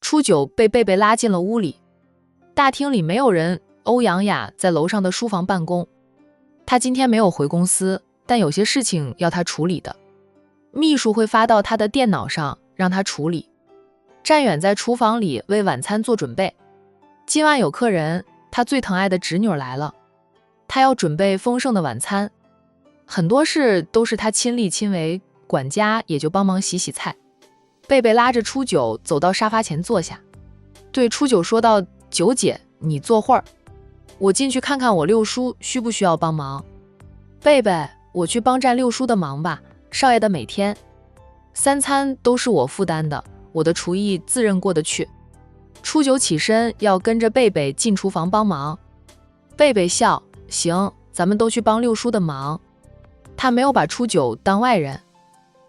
初九被贝贝拉进了屋里，大厅里没有人，欧阳雅在楼上的书房办公。她今天没有回公司，但有些事情要她处理的，秘书会发到她的电脑上让她处理。战远在厨房里为晚餐做准备，今晚有客人，他最疼爱的侄女来了，他要准备丰盛的晚餐，很多事都是他亲力亲为，管家也就帮忙洗洗菜。贝贝拉着初九走到沙发前坐下，对初九说道：九姐，你坐会儿，我进去看看我六叔需不需要帮忙。贝贝，我去帮战六叔的忙吧，少爷的每天三餐都是我负担的，我的厨艺自认过得去。初九起身要跟着贝贝进厨房帮忙，贝贝笑，行，咱们都去帮六叔的忙。他没有把初九当外人。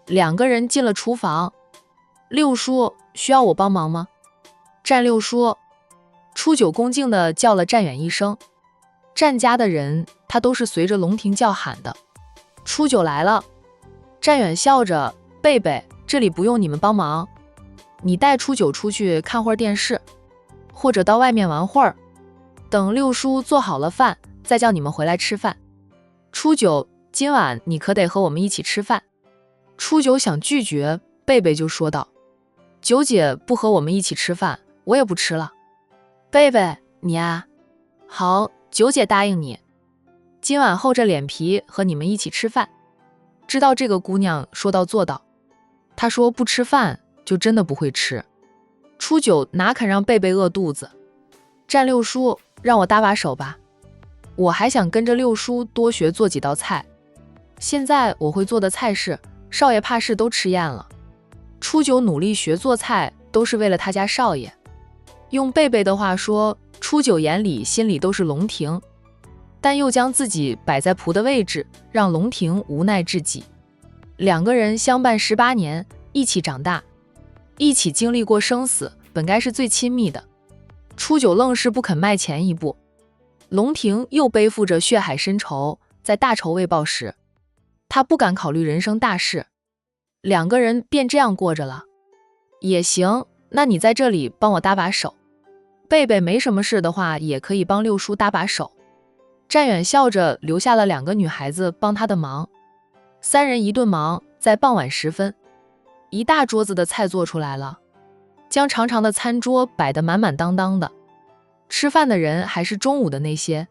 两个人进了厨房，六叔需要我帮忙吗？战六叔。初九恭敬地叫了战远一声，战家的人他都是随着龙庭叫喊的。初九来了。战远笑着，贝贝，这里不用你们帮忙，你带初九出去看会儿电视，或者到外面玩会儿，等六叔做好了饭再叫你们回来吃饭。初九，今晚你可得和我们一起吃饭。初九想拒绝，贝贝就说道，九姐不和我们一起吃饭，我也不吃了。贝贝，你啊，好，九姐答应你，今晚厚着脸皮和你们一起吃饭。知道这个姑娘说到做到，她说不吃饭就真的不会吃。初九哪肯让贝贝饿肚子。战六叔，让我搭把手吧，我还想跟着六叔多学做几道菜，现在我会做的菜式少爷怕是都吃厌了。初九努力学做菜都是为了他家少爷，用贝贝的话说，初九眼里心里都是龙庭，但又将自己摆在仆的位置，让龙庭无奈至极。两个人相伴18年，一起长大，一起经历过生死，本该是最亲密的。初九愣是不肯迈前一步，龙庭又背负着血海深仇，在大仇未报时，他不敢考虑人生大事，两个人便这样过着了。也行，那你在这里帮我搭把手，贝贝没什么事的话也可以帮六叔搭把手。战远笑着留下了2个女孩子帮他的忙，三人一顿忙，在傍晚时分，一大桌子的菜做出来了，将长长的餐桌摆得满满当当的。吃饭的人还是中午的那些，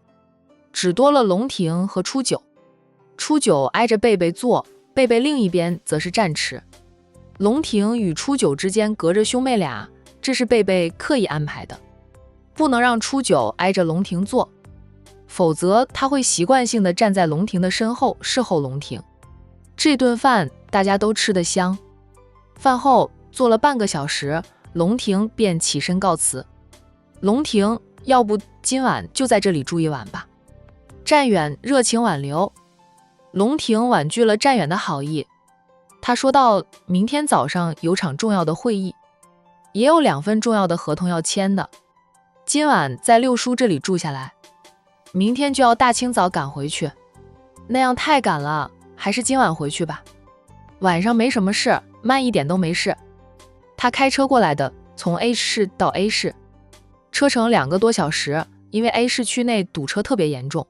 只多了龙庭和初九。初九挨着贝贝坐，贝贝另一边则是站吃。龙庭与初九之间隔着兄妹俩，这是贝贝刻意安排的，不能让初九挨着龙庭坐，否则他会习惯性地站在龙庭的身后侍候龙庭。这顿饭大家都吃得香。饭后坐了半个小时，龙庭便起身告辞。龙庭，要不今晚就在这里住一晚吧。战远热情挽留。龙庭婉拒了战远的好意，他说道，明天早上有场重要的会议，也有2份重要的合同要签的，今晚在六叔这里住下来，明天就要大清早赶回去，那样太赶了，还是今晚回去吧。晚上没什么事，慢一点都没事。他开车过来的，从 H 市到 A 市，车程2个多小时，因为 A 市区内堵车特别严重。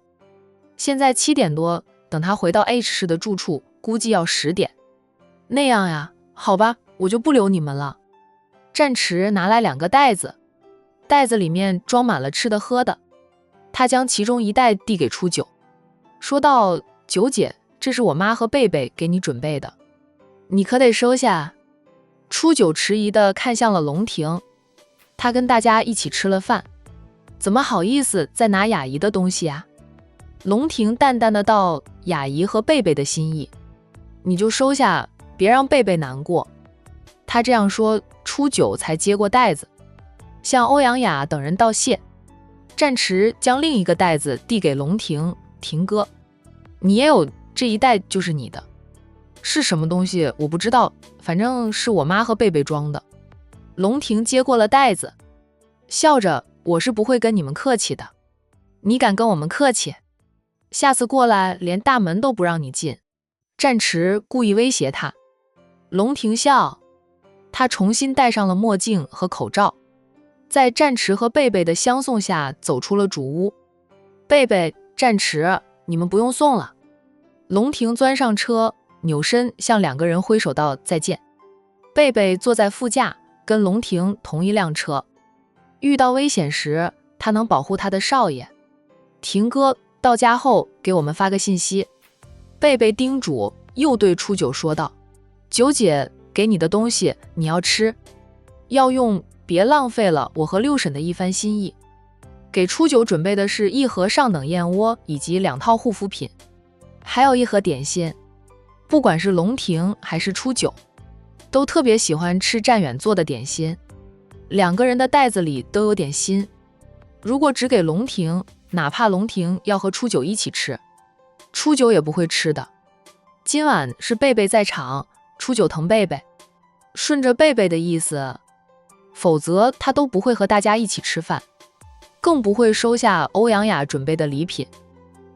现在7点多，等他回到 H 市的住处，估计要10点。那样呀，好吧，我就不留你们了。战池拿来2个袋子，袋子里面装满了吃的喝的，他将其中一袋递给初九，说道，九姐，这是我妈和贝贝给你准备的，你可得收下。初九迟疑地看向了龙庭，他跟大家一起吃了饭，怎么好意思再拿雅姨的东西啊？龙庭淡淡的道，雅姨和贝贝的心意，你就收下，别让贝贝难过。他这样说，初九才接过袋子，向欧阳雅等人道谢。战池将另一个袋子递给龙庭，庭哥，你也有这一袋，就是你的。是什么东西我不知道，反正是我妈和贝贝装的。龙庭接过了袋子，笑着，我是不会跟你们客气的，你敢跟我们客气，下次过来连大门都不让你进。战池故意威胁他。龙庭笑，他重新戴上了墨镜和口罩，在战池和贝贝的相送下走出了主屋。贝贝、战池，你们不用送了。龙庭钻上车，扭身向两个人挥手道再见。贝贝坐在副驾，跟龙庭同一辆车。遇到危险时，他能保护他的少爷。庭哥到家后给我们发个信息。贝贝叮嘱，又对初九说道：九姐给你的东西你要吃，要用，别浪费了我和六婶的一番心意。给初九准备的是一盒上等燕窝以及2套护肤品，还有一盒点心。不管是龙庭还是初九，都特别喜欢吃战远做的点心，两个人的袋子里都有点心。如果只给龙庭，哪怕龙庭要和初九一起吃，初九也不会吃的。今晚是贝贝在场，初九疼贝贝，顺着贝贝的意思，否则他都不会和大家一起吃饭，更不会收下欧阳雅准备的礼品。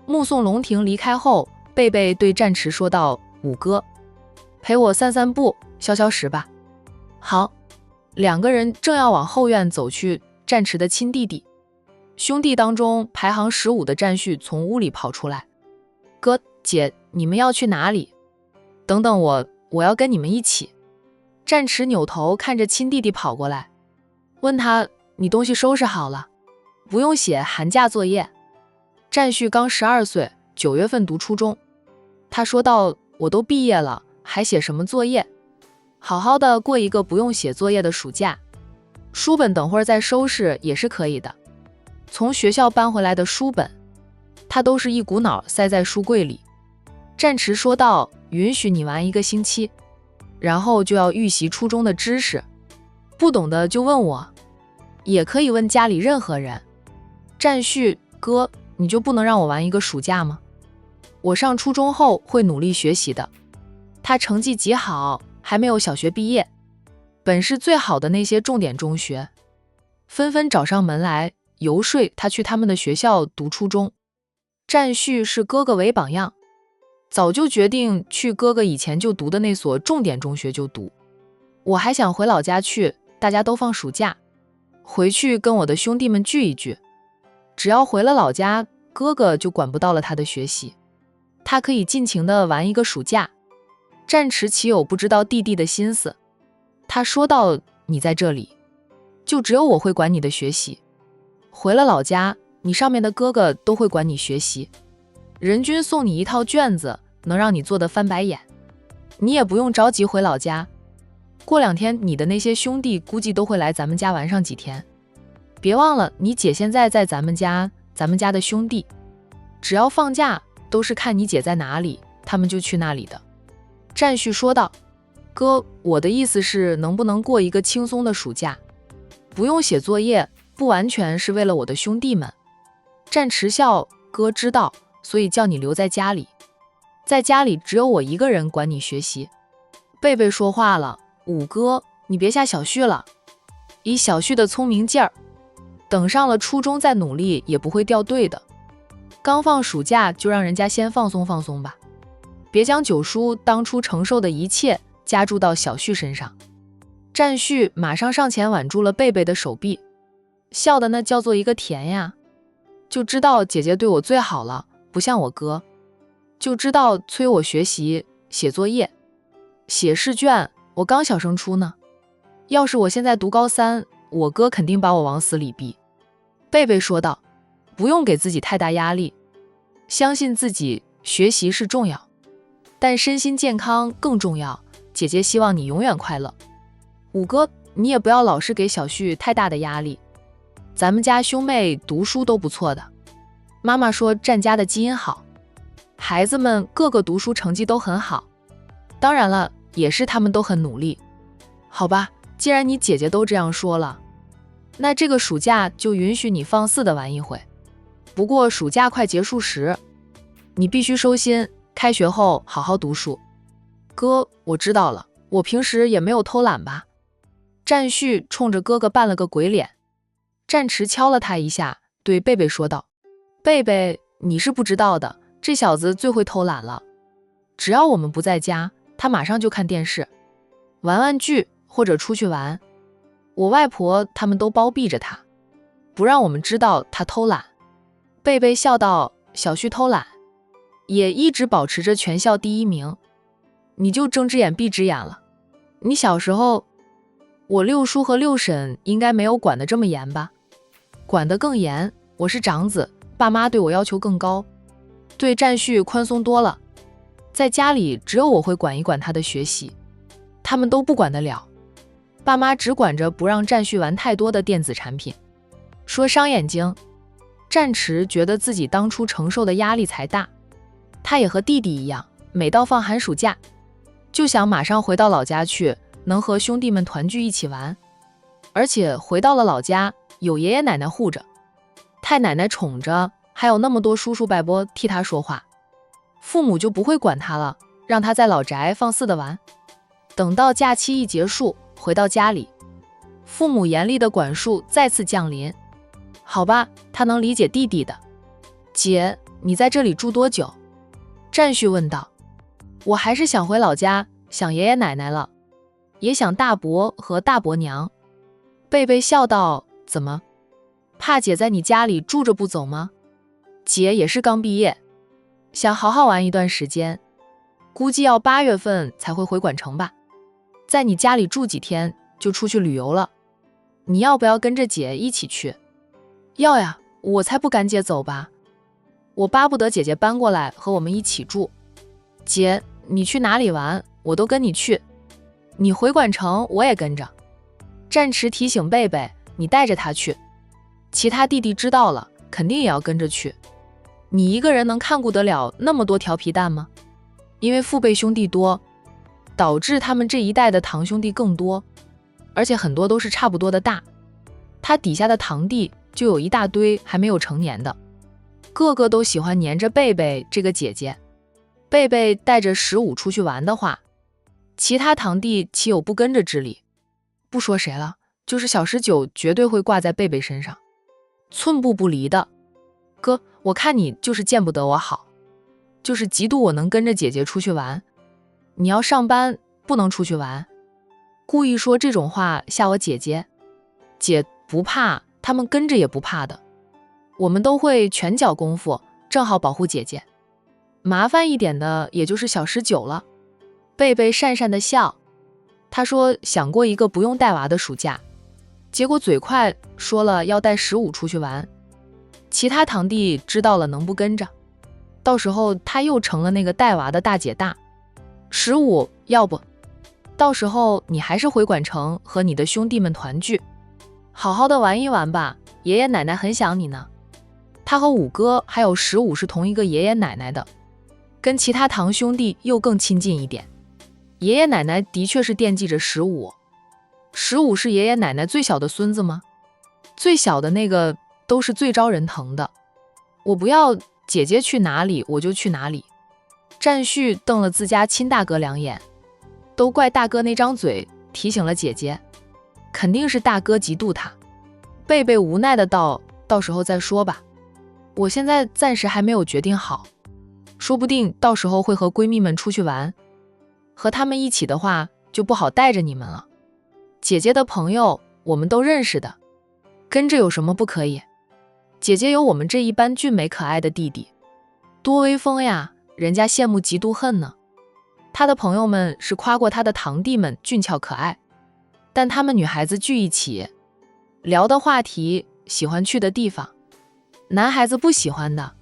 目送龙庭离开后，贝贝对战池说道：五哥，陪我散散步，消消食吧。好。两个人正要往后院走去，战池的亲弟弟，兄弟当中排行15的战旭从屋里跑出来。哥姐，你们要去哪里？等等我要跟你们一起。战池扭头看着亲弟弟跑过来，问他：你东西收拾好了？不用写寒假作业。战旭刚12岁，9月份读初中。他说道：我都毕业了，还写什么作业？好好的过一个不用写作业的暑假，书本等会儿再收拾也是可以的。从学校搬回来的书本，他都是一股脑塞在书柜里。战池说道：允许你玩1个星期，然后就要预习初中的知识，不懂的就问我，也可以问家里任何人。战旭哥，你就不能让我玩1个暑假吗？我上初中后会努力学习的。他成绩极好，还没有小学毕业，本是最好的那些重点中学纷纷找上门来游说他去他们的学校读初中。战旭是哥哥为榜样，早就决定去哥哥以前就读的那所重点中学就读。我还想回老家去，大家都放暑假，回去跟我的兄弟们聚一聚。只要回了老家，哥哥就管不到了他的学习，他可以尽情地玩1个暑假。战池岂有不知道弟弟的心思，他说道：你在这里，就只有我会管你的学习。回了老家，你上面的哥哥都会管你学习，人均送你1套卷子，能让你做得翻白眼。你也不用着急回老家，过2天你的那些兄弟估计都会来咱们家玩上几天。别忘了，你姐现在在咱们家的兄弟，只要放假都是看你姐在哪里，他们就去那里的。战旭说道：哥，我的意思是能不能过一个轻松的暑假，不用写作业，不完全是为了我的兄弟们。战池笑：哥知道，所以叫你留在家里，在家里只有我一个人管你学习。贝贝说话了：五哥，你别吓小旭了，以小旭的聪明劲儿，等上了初中再努力也不会掉队的。刚放暑假就让人家先放松放松吧，别将九叔当初承受的一切加注到小旭身上。战旭马上上前挽住了贝贝的手臂，笑的那叫做一个甜呀。就知道姐姐对我最好了，不像我哥，就知道催我学习写作业写试卷，我刚小升初呢，要是我现在读高3，我哥肯定把我往死里逼。贝贝说道：不用给自己太大压力，相信自己，学习是重要，但身心健康更重要，姐姐希望你永远快乐。五哥，你也不要老是给小旭太大的压力，咱们家兄妹读书都不错的，妈妈说战家的基因好，孩子们个个读书成绩都很好，当然了，也是他们都很努力。好吧，既然你姐姐都这样说了，那这个暑假就允许你放肆的玩一回。不过暑假快结束时，你必须收心，开学后好好读书。哥，我知道了，我平时也没有偷懒吧？战旭冲着哥哥扮了个鬼脸。战池敲了他一下，对贝贝说道：贝贝，你是不知道的，这小子最会偷懒了，只要我们不在家，他马上就看电视玩玩具或者出去玩。我外婆他们都包庇着他，不让我们知道他偷懒。贝贝笑道，小旭偷懒，也一直保持着全校第一名，你就睁只眼闭只眼了。你小时候，我六叔和六婶应该没有管得这么严吧？管得更严，我是长子，爸妈对我要求更高，对占旭宽松多了。在家里只有我会管一管他的学习，他们都不管得了。爸妈只管着不让占旭玩太多的电子产品，说伤眼睛。占池觉得自己当初承受的压力才大，他也和弟弟一样，每到放寒暑假，就想马上回到老家去，能和兄弟们团聚一起玩。而且回到了老家，有爷爷奶奶护着，太奶奶宠着，还有那么多叔叔伯伯替他说话，父母就不会管他了，让他在老宅放肆的玩。等到假期一结束，回到家里，父母严厉的管束再次降临。好吧，他能理解弟弟的。姐，你在这里住多久？占旭问道。我还是想回老家，想爷爷奶奶了，也想大伯和大伯娘。贝贝笑道，怎么？怕姐在你家里住着不走吗？姐也是刚毕业，想好好玩一段时间，估计要8月份才会回管城吧。在你家里住几天就出去旅游了，你要不要跟着姐一起去？要呀，我才不赶姐走吧，我巴不得姐姐搬过来和我们一起住。姐，你去哪里玩我都跟你去，你回管城我也跟着。占池提醒贝贝，你带着他去，其他弟弟知道了肯定也要跟着去。你一个人能看顾得了那么多调皮蛋吗？因为父辈兄弟多，导致他们这一代的堂兄弟更多，而且很多都是差不多的大，他底下的堂弟就有一大堆还没有成年的，个个都喜欢黏着贝贝这个姐姐。贝贝带着15出去玩的话，其他堂弟岂有不跟着之理？不说谁了，就是小19绝对会挂在贝贝身上，寸步不离的。哥，我看你就是见不得我好，就是嫉妒我能跟着姐姐出去玩，你要上班不能出去玩，故意说这种话吓我姐姐。姐不怕，他们跟着也不怕的，我们都会拳脚功夫，正好保护姐姐。麻烦一点的也就是小19了。贝贝讪讪的笑，他说想过一个不用带娃的暑假，结果嘴快说了要带15出去玩，其他堂弟知道了能不跟着？到时候他又成了那个带娃的大姐大。15，要不到时候你还是回管城和你的兄弟们团聚，好好的玩一玩吧，爷爷奶奶很想你呢。他和五哥还有15是同一个爷爷奶奶的，跟其他堂兄弟又更亲近一点。爷爷奶奶的确是惦记着15是爷爷奶奶最小的孙子吗？最小的那个都是最招人疼的。我不要姐姐去哪里我就去哪里。占旭瞪了自家亲大哥2眼，都怪大哥那张嘴提醒了姐姐，肯定是大哥嫉妒他。贝贝无奈的道，到时候再说吧，我现在暂时还没有决定好，说不定到时候会和闺蜜们出去玩，和他们一起的话就不好带着你们了。姐姐的朋友我们都认识的，跟着有什么不可以？姐姐有我们这一班俊美可爱的弟弟，多威风呀，人家羡慕嫉妒恨呢。他的朋友们是夸过他的堂弟们俊俏可爱，但他们女孩子聚一起聊的话题，喜欢去的地方，男孩子不喜欢的，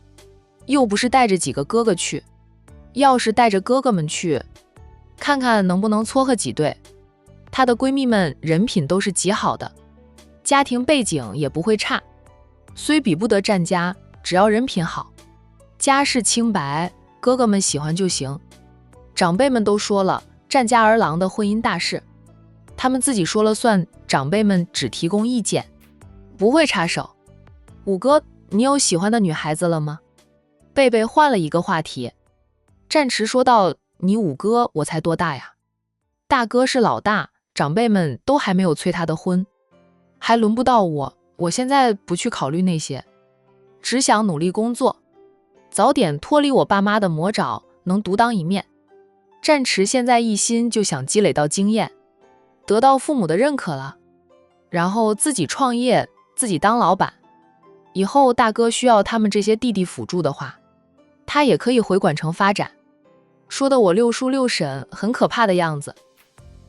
又不是带着几个哥哥去，要是带着哥哥们去，看看能不能撮合几对。她的闺蜜们人品都是极好的，家庭背景也不会差，虽比不得占家，只要人品好，家世清白，哥哥们喜欢就行。长辈们都说了，占家儿郎的婚姻大事，他们自己说了算，长辈们只提供意见，不会插手。五哥，你有喜欢的女孩子了吗？贝贝换了一个话题。占池说道，你五哥我才多大呀？大哥是老大，长辈们都还没有催他的婚，还轮不到我，我现在不去考虑那些，只想努力工作，早点脱离我爸妈的魔爪，能独当一面。占池现在一心就想积累到经验，得到父母的认可了。然后自己创业，自己当老板。以后大哥需要他们这些弟弟辅助的话，他也可以回管城发展。说的我六叔六婶很可怕的样子。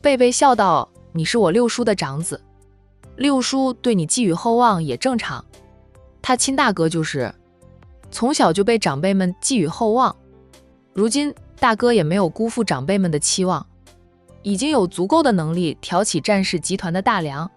贝贝笑道，你是我六叔的长子，六叔对你寄予厚望也正常。他亲大哥就是从小就被长辈们寄予厚望，如今大哥也没有辜负长辈们的期望，已经有足够的能力挑起战氏集团的大梁。